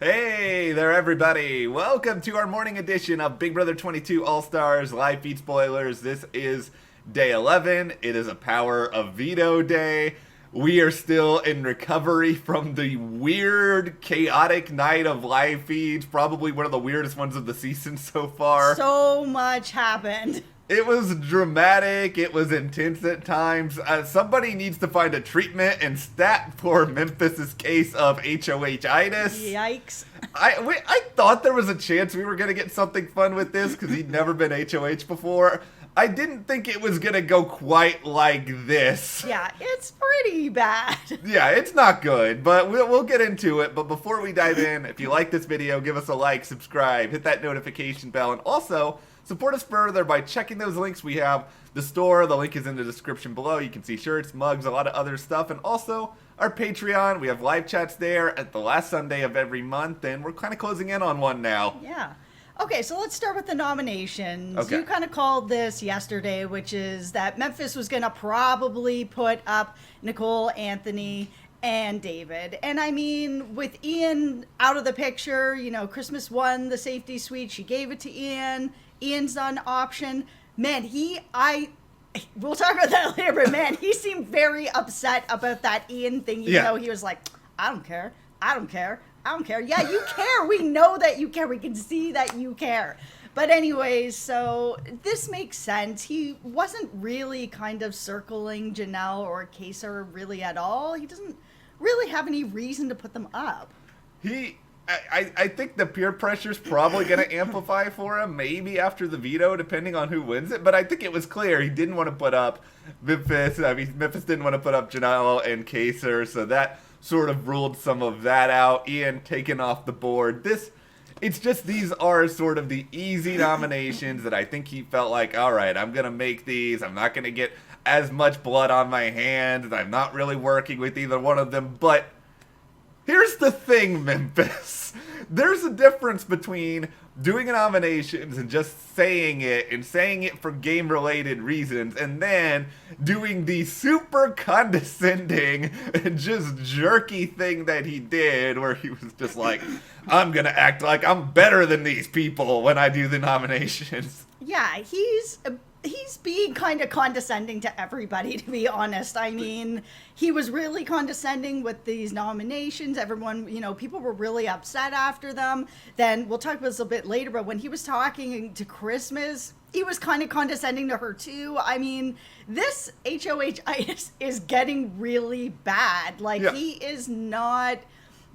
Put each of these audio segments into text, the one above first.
Hey there, everybody! Welcome to our morning edition of Big Brother 22 All-Stars Live Feed Spoilers. This is day 11. It is a Power of Veto day. We are still in recovery from the weird, chaotic night of live feeds. Probably one of the weirdest ones of the season so far. So much happened. It was dramatic. It was intense at times. Somebody needs to find a treatment and stat for Memphis's case of HoH-Itis. Yikes. I thought there was a chance we were going to get something fun with this because he'd never been HOH before. I didn't think it was going to go quite like this. Yeah, it's pretty bad. Yeah, it's not good, but we'll get into it. But before we dive in, if you like this video, give us a like, subscribe, hit that notification bell, and also support us further by checking those links. We have the store. The link is in the description below. You can see shirts, mugs, a lot of other stuff, and also our Patreon. We have live chats there at the last Sunday of every month, and we're kind of closing in on one now. Yeah. Okay, so let's start with the nominations. Okay. You kind of called this yesterday, which is that Memphis was going to probably put up Nicole, Anthony, and David. And I mean, with Ian out of the picture, you know, Christmas won the safety suite. She gave it to Ian. Ian's not an option. Man, we'll talk about that later, but man, he seemed very upset about that Ian thing, even though he was like, I don't care. I don't care. I don't care. Yeah, you care. We know that you care. We can see that you care. But anyways, so this makes sense. He wasn't really kind of circling Janelle or KEESHA really at all. He doesn't really have any reason to put them up. I think the peer pressure's probably going to amplify for him, maybe after the veto, depending on who wins it. But I think it was clear he didn't want to put up Memphis. I mean, Memphis didn't want to put up Janelle and KEESHA, so that sort of ruled some of that out. Ian taken off the board. It's just these are sort of the easy nominations that I think he felt like, all right, I'm going to make these. I'm not going to get as much blood on my hands. I'm not really working with either one of them. But here's the thing, Memphis. There's a difference between doing nominations and just saying it and saying it for game-related reasons and then doing the super condescending and just jerky thing that he did where he was just like, I'm gonna act like I'm better than these people when I do the nominations. Yeah, he's being kind of condescending to everybody, to be honest. I mean, he was really condescending with these nominations. Everyone, you know, people were really upset after them. Then we'll talk about this a bit later, but when he was talking to Christmas, he was kind of condescending to her too. I mean, this HoH-Itis is getting really bad. Like, he is not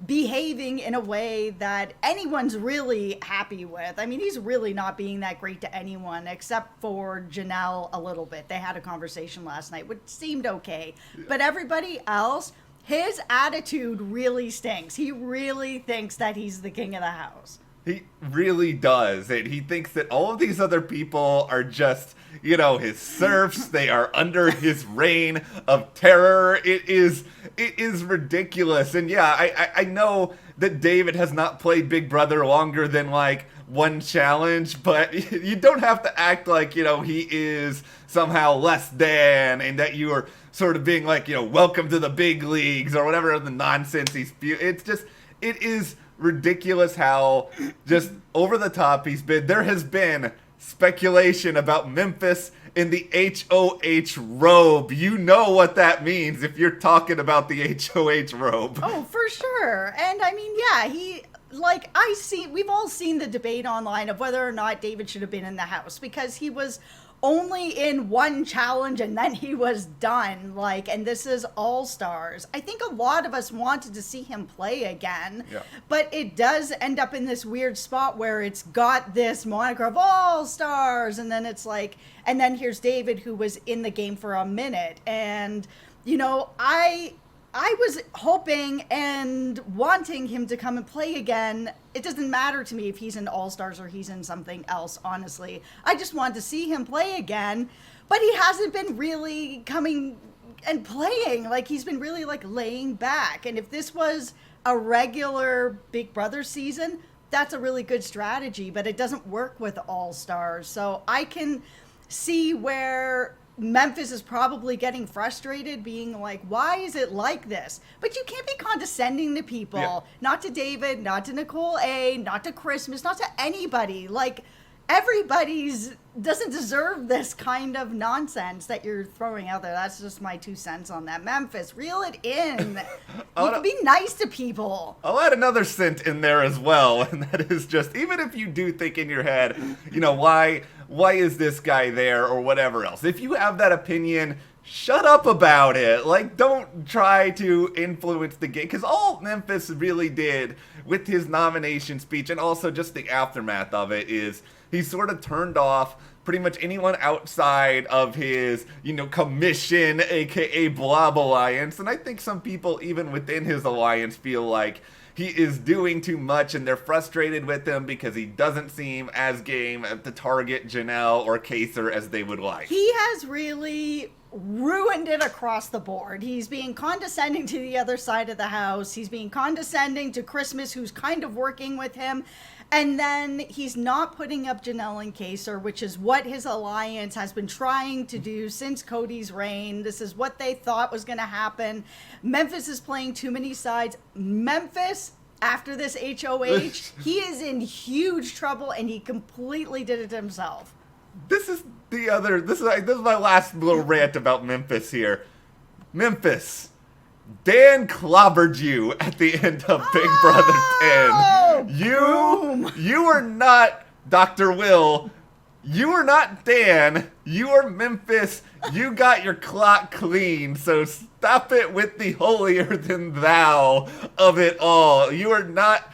behaving in a way that anyone's really happy with. I mean, he's really not being that great to anyone except for Janelle a little bit. They had a conversation last night, which seemed okay. But everybody else, his attitude really stinks. He really thinks that he's the king of the house. He really does. And he thinks that all of these other people are just, you know, his serfs. They are under his reign of terror. It is ridiculous. And yeah, I know that David has not played Big Brother longer than like one challenge, but you don't have to act like, you know, he is somehow less than and that you are sort of being like, you know, welcome to the big leagues or whatever the nonsense he's it is ridiculous how just over the top he's been. There has been speculation about Memphis in the HOH robe. You know what that means if you're talking about the HOH robe. Oh, for sure. And I mean, yeah, we've all seen the debate online of whether or not David should have been in the house because he was only in one challenge and then he was done. Like, and this is All Stars. I think a lot of us wanted to see him play again, but it does end up in this weird spot where it's got this moniker of All Stars, and then it's like, and then here's David who was in the game for a minute, and you know, I was hoping and wanting him to come and play again. It doesn't matter to me if he's in All-Stars or he's in something else, honestly. I just want to see him play again, but he hasn't been really coming and playing. Like, he's been really, like, laying back. And if this was a regular Big Brother season, that's a really good strategy, but it doesn't work with All-Stars. So I can see where Memphis is probably getting frustrated, being like, why is it like this? But you can't be condescending to people. Yeah. Not to David, not to Nicole A, not to Christmas, not to anybody. Like, everybody's doesn't deserve this kind of nonsense that you're throwing out there. That's just my 2 cents on that. Memphis, reel it in. You can be nice to people. I'll add another cent in there as well, and that is just, even if you do think in your head, why is this guy there or whatever else? If you have that opinion, shut up about it. Like, don't try to influence the game, because all Memphis really did with his nomination speech and also just the aftermath of it is he sort of turned off pretty much anyone outside of his, commission, aka Blob Alliance. And I think some people, even within his alliance, feel like he is doing too much and they're frustrated with him because he doesn't seem as game to target Janelle or KEESHA as they would like. He has really ruined it across the board. He's being condescending to the other side of the house. He's being condescending to Christmas, who's kind of working with him. And then he's not putting up Janelle and KEESHA, which is what his alliance has been trying to do since Cody's reign. This is what they thought was going to happen. Memphis is playing too many sides. Memphis, after this HoH, he is in huge trouble, and he completely did it himself. This is my last little rant about Memphis here. Memphis, Dan clobbered you at the end of Big Brother 10. You are not Dr. Will. You are not Dan. You are Memphis. You got your clock clean, so stop it with the holier than thou of it all. You are not...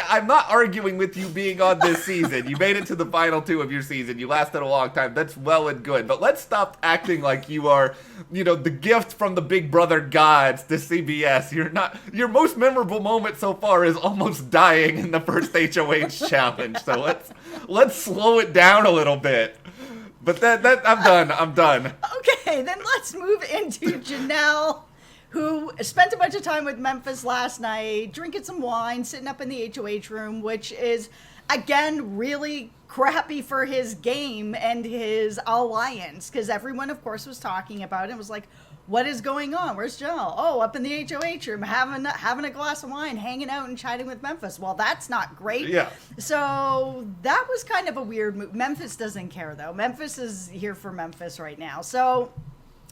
I'm not arguing with you being on this season. You made it to the final 2 of your season. You lasted a long time. That's well and good. But let's stop acting like you are, the gift from the Big Brother gods to CBS. You're not. Your most memorable moment so far is almost dying in the first HoH challenge. So let's slow it down a little bit. But I'm done. Okay, then let's move into Janelle, who spent a bunch of time with Memphis last night, drinking some wine, sitting up in the HoH room, which is, again, really crappy for his game and his alliance, because everyone, of course, was talking about it and was like, what is going on? Where's Janelle? Oh, up in the HoH room, having a glass of wine, hanging out and chatting with Memphis. Well, that's not great. Yeah. So that was kind of a weird move. Memphis doesn't care, though. Memphis is here for Memphis right now. So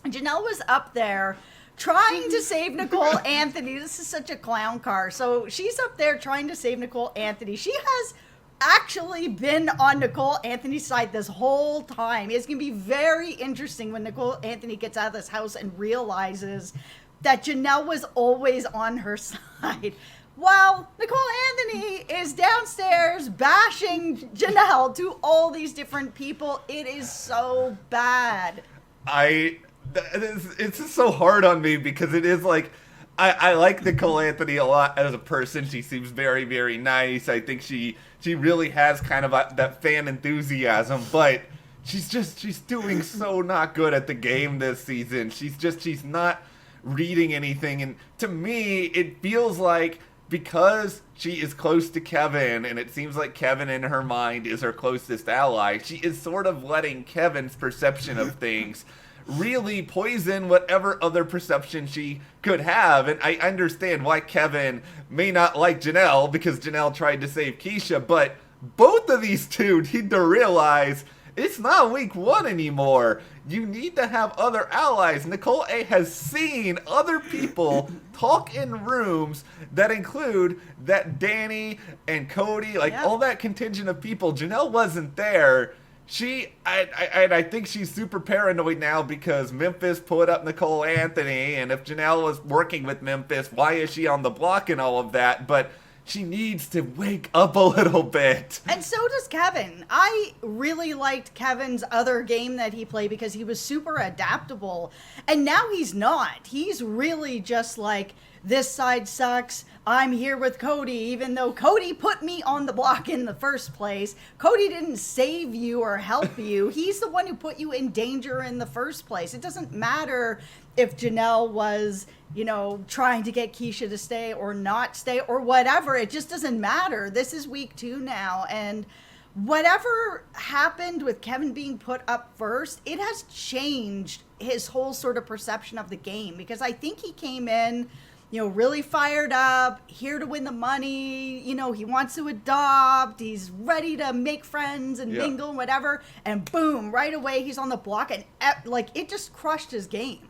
Janelle was up there trying to save Nicole Anthony. This is such a clown car. So she's up there trying to save Nicole Anthony. She has actually been on Nicole Anthony's side this whole time. It's going to be very interesting when Nicole Anthony gets out of this house and realizes that Janelle was always on her side. While Nicole Anthony is downstairs bashing Janelle to all these different people. It is so bad. It's just so hard on me because it is like, I like Nicole Anthony a lot as a person. She seems very, very nice. I think she really has kind of that fan enthusiasm, but she's doing so not good at the game this season. She's not reading anything. And to me, it feels like because she is close to Kevin, and it seems like Kevin in her mind is her closest ally, she is sort of letting Kevin's perception of things really poison whatever other perception she could have. And I understand why Kevin may not like Janelle because Janelle tried to save KEESHA, but both of these two need to realize it's not week 1 anymore. You need to have other allies. Nicole A has seen other people talk in rooms that include that Danny and Cody, all that contingent of people. Janelle wasn't there. I think she's super paranoid now because Memphis put up Nicole Anthony, and if Janelle was working with Memphis, why is she on the block and all of that? But she needs to wake up a little bit. And so does Kevin. I really liked Kevin's other game that he played because he was super adaptable. And now he's not. He's really just like, this side sucks. I'm here with Cody, even though Cody put me on the block in the first place. Cody didn't save you or help you. He's the one who put you in danger in the first place. It doesn't matter if Janelle was, trying to get KEESHA to stay or not stay or whatever. It just doesn't matter. This is week 2 now. And whatever happened with Kevin being put up first, it has changed his whole sort of perception of the game, because I think he came in, really fired up, here to win the money, he wants to adopt, he's ready to make friends and mingle and whatever, and boom, right away he's on the block, and it just crushed his game.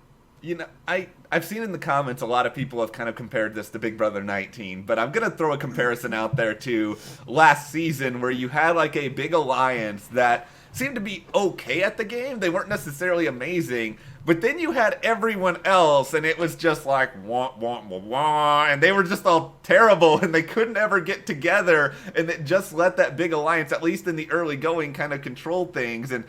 I've seen in the comments a lot of people have kind of compared this to Big Brother 19, but I'm going to throw a comparison out there to last season, where you had like a big alliance that seemed to be okay at the game. They weren't necessarily amazing, but then you had everyone else, and it was just like, wah, wah, wah, wah, and they were just all terrible, and they couldn't ever get together, and it just let that big alliance, at least in the early going, kind of control things, and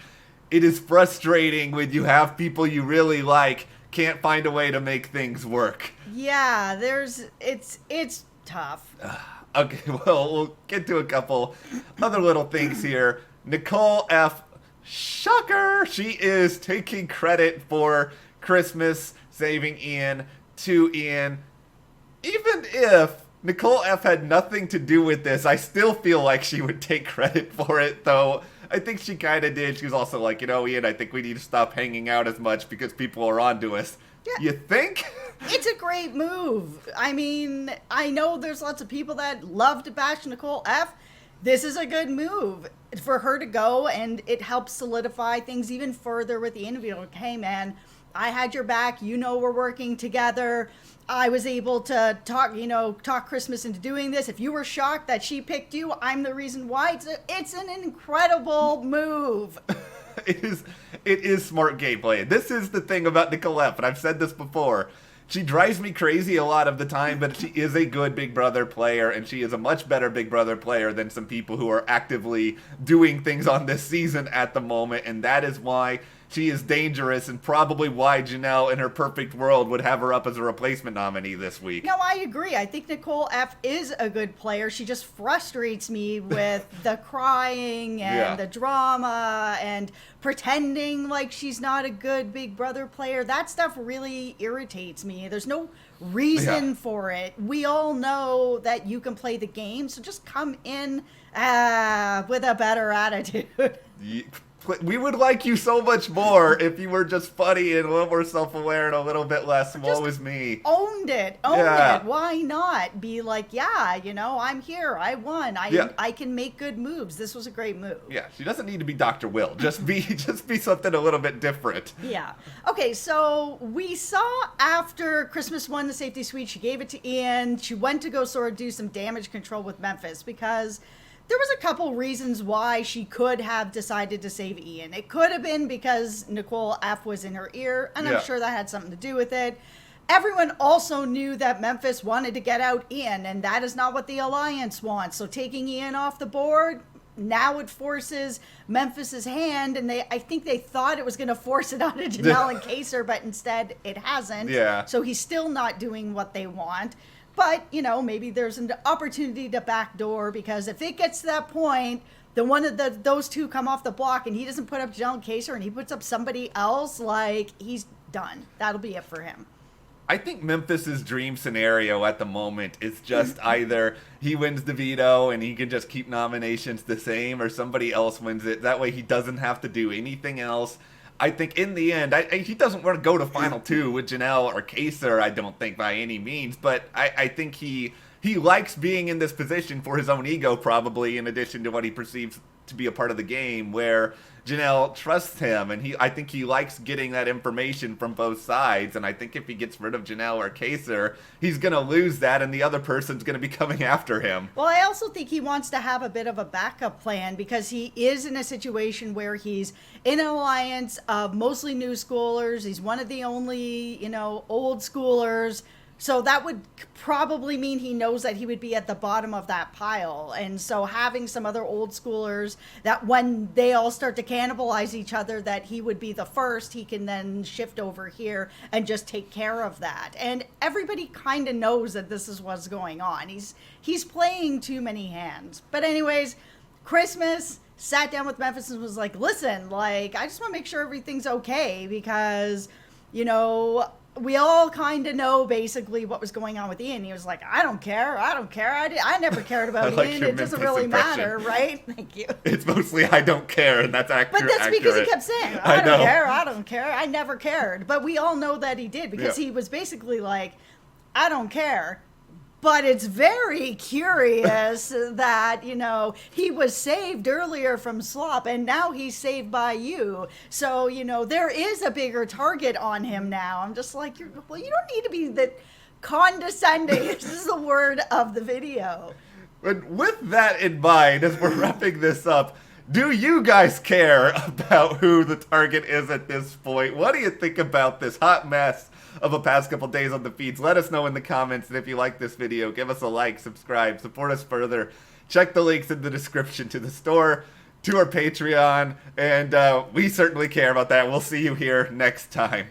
it is frustrating when you have people you really like can't find a way to make things work. Yeah, it's tough. Okay, well, we'll get to a couple other little things here. Nicole F. Shocker! She is taking credit for Christmas saving Ian to Ian. Even if Nicole F. had nothing to do with this, I still feel like she would take credit for it, though. I think she kind of did. She was also like, Ian, I think we need to stop hanging out as much because people are onto us. Yeah. You think? It's a great move. I mean, I know there's lots of people that love to bash Nicole F. This is a good move for her to go, and it helps solidify things even further with the interview. Like, hey, man, I had your back. We're working together. I was able to talk Christmas into doing this. If you were shocked that she picked you, I'm the reason why. It's an incredible move. It is smart gameplay. This is the thing about Nicole F., and I've said this before. She drives me crazy a lot of the time, but she is a good Big Brother player, and she is a much better Big Brother player than some people who are actively doing things on this season at the moment, and that is why she is dangerous, and probably why Janelle, in her perfect world, would have her up as a replacement nominee this week. No, I agree. I think Nicole F. is a good player. She just frustrates me with the crying and the drama and pretending like she's not a good Big Brother player. That stuff really irritates me. There's no reason for it. We all know that you can play the game, so just come in with a better attitude. We would like you so much more if you were just funny and a little more self-aware and a little bit less woe is me. Owned it. Why not? Be like, I'm here. I won. I can make good moves. This was a great move. Yeah, she doesn't need to be Dr. Will. Just be something a little bit different. Yeah. Okay, so we saw after Christmas won the safety suite, she gave it to Ian. She went to go sort of do some damage control with Memphis because there was a couple reasons why she could have decided to save Ian. It could have been because Nicole F. was in her ear, and I'm sure that had something to do with it. Everyone also knew that Memphis wanted to get out Ian, and that is not what the Alliance wants. So taking Ian off the board, now it forces Memphis's hand, and I think they thought it was going to force it onto Janelle and KEESHA, but instead it hasn't. Yeah. So he's still not doing what they want. But, maybe there's an opportunity to backdoor, because if it gets to that point, then one of those two come off the block and he doesn't put up Janelle and KEESHA and he puts up somebody else, he's done. That'll be it for him. I think Memphis's dream scenario at the moment is just either he wins the veto and he can just keep nominations the same, or somebody else wins it. That way he doesn't have to do anything else. I think in the end, he doesn't want to go to Final Two with Janelle or KEESHA, I don't think, by any means. But I think he likes being in this position for his own ego, probably, in addition to what he perceives to be a part of the game, where Janelle trusts him, and I think he likes getting that information from both sides. And I think if he gets rid of Janelle or KEESHA, he's going to lose that, and the other person's going to be coming after him. Well, I also think he wants to have a bit of a backup plan, because he is in a situation where he's in an alliance of mostly new schoolers. He's one of the only, old schoolers. So that would probably mean he knows that he would be at the bottom of that pile. And so having some other old schoolers that when they all start to cannibalize each other, that he would be the first, he can then shift over here and just take care of that. And everybody kind of knows that this is what's going on. He's playing too many hands. But anyways, Christmas, sat down with Memphis and was like, listen, I just want to make sure everything's okay, because, we all kind of know basically what was going on with Ian. He was like, I don't care. I never cared about like Ian. your It doesn't Memphis really impression. matter, right? Thank you. It's mostly I don't care, and that's accurate. But that's because he kept saying, I know. I don't care. I never cared. But we all know that he did because he was basically like, I don't care. But it's very curious that, you know, he was saved earlier from Slop and now he's saved by you. So, you know, there is a bigger target on him now. I'm just like, well, you don't need to be that condescending. This is the word of the video. But with that in mind, as we're wrapping this up, do you guys care about who the target is at this point? What do you think about this hot mess of the past couple days on the feeds? Let us know in the comments, and if you like this video, give us a like, subscribe, support us further. Check the links in the description to the store, to our Patreon, and we certainly care about that. We'll see you here next time.